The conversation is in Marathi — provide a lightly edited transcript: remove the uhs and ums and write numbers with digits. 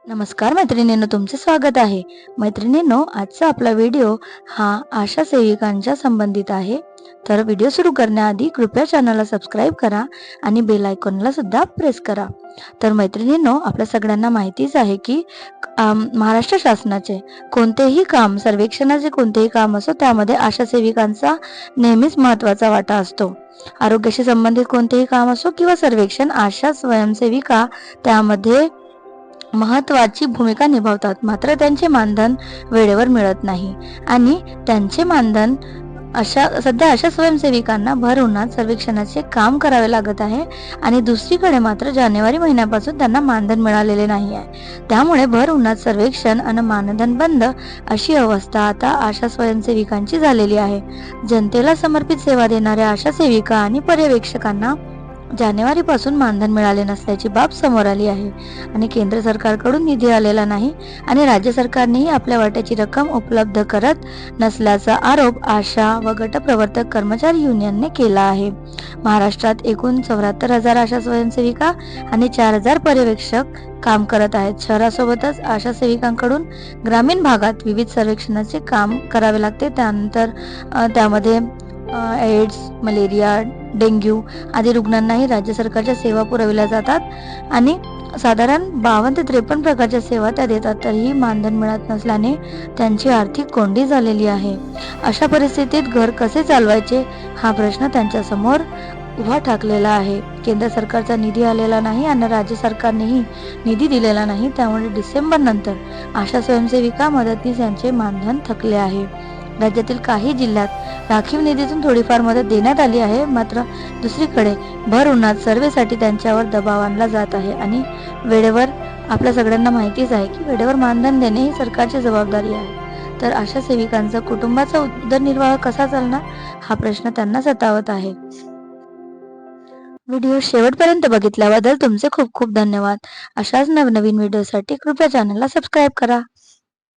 नमस्कार मैत्रिणींनो, तुमचे स्वागत आहे. मैत्रिणींनो, आजचा आपला व्हिडिओ हा आशा सेविकांच्या संबंधित आहे. तर व्हिडिओ सुरू करण्याआधी कृपया चॅनलला सबस्क्राईब करा आणि बेल आयकॉनला सुद्धा प्रेस करा. तर मैत्रिणींनो, आपल्या सगळ्यांना माहितीच आहे की महाराष्ट्र शासनाचे कोणतेही काम, सर्वेक्षणाचे कोणतेही काम असो, त्यामध्ये आशा सेविकांचा नेहमीच महत्त्वाचा वाटा असतो. आरोग्याशी संबंधित कोणतेही काम असो किंवा सर्वेक्षण, आशा स्वयंसेविका त्यामध्ये महत्वाची भूमिका निभावतात. मात्र त्यांचे मानधन वेळेवर मिळत नाही आणि त्यांचे मानधन सध्या अशा स्वयंसेविकांना भर उन्हात सर्वेक्षणाचे काम करावे लागत आहे आणि दुसरीकडे मात्र जानेवारी महिन्यापासून त्यांना मानधन मिळालेले नाही आहे. त्यामुळे भर उन्हात सर्वेक्षण आणि मानधन बंद अशी अवस्था आता आशा स्वयंसेविकांची झालेली आहे. जनतेला समर्पित सेवा देणाऱ्या आशा सेविका आणि पर्यवेक्षकांना जानेवारीपासून मानधन मिळाले नसल्याची बाब समोर आली आहे आणि केंद्र सरकारकडून निधी आलेला नाही आणि राज्य सरकारनेही आपल्या वाट्याची रक्कम उपलब्ध करत नसल्याचा आरोप आशा व गटप्रवर्तक कर्मचारी युनियनने केला आहे. महाराष्ट्रात एकूण 74,000 आशा स्वयंसेविका आणि 4,000 पर्यवेक्षक काम करत आहेत. शहरासोबतच आशा सेविकांकडून ग्रामीण भागात विविध सर्वेक्षणाचे काम करावे लागते. त्यानंतर त्यामध्ये एड्स, मलेरिया, डेंग्यू आदी रुग्णांनाही राज्य सरकारच्या सेवा पुरविल्या जातात आणि साधारण 52 ते 53 प्रकारच्या सेवा त्या देतात. तरीही मानधन मिळत नसल्याने त्यांची आर्थिक कोंडी झालेली आहे. अशा परिस्थितीत घर कसे चालवायचे हा प्रश्न त्यांच्या समोर उभा ठाकलेला आहे. केंद्र सरकारचा निधी आलेला नाही आणि राज्य सरकारनेही निधी दिलेला नाही. त्यामुळे डिसेंबर नंतर आशा स्वयंसेविका मदतनीस यांचे मानधन थकले आहे. राज्यातील काही जिल्ह्यात राखीव निधीतून थोडीफार मदत देण्यात आली आहे. मात्र दुसरीकडे भर उन्हात सर्वेसाठी त्यांच्यावर दबाव आणला जात आहे आणि वेळेवर आपल्या सगळ्यांना माहितीच आहे की वेळेवर मानधन देणे ही सरकारची जबाबदारी आहे. तर आशा सेविकांचा कुटुंबाचा उदरनिर्वाह कसा चालणार हा प्रश्न त्यांना सतावत आहे. व्हिडिओ शेवटपर्यंत बघितल्याबद्दल तुमचे खूप खूप धन्यवाद. अशाच नवनवीन व्हिडिओसाठी कृपया चॅनलला सबस्क्राईब करा.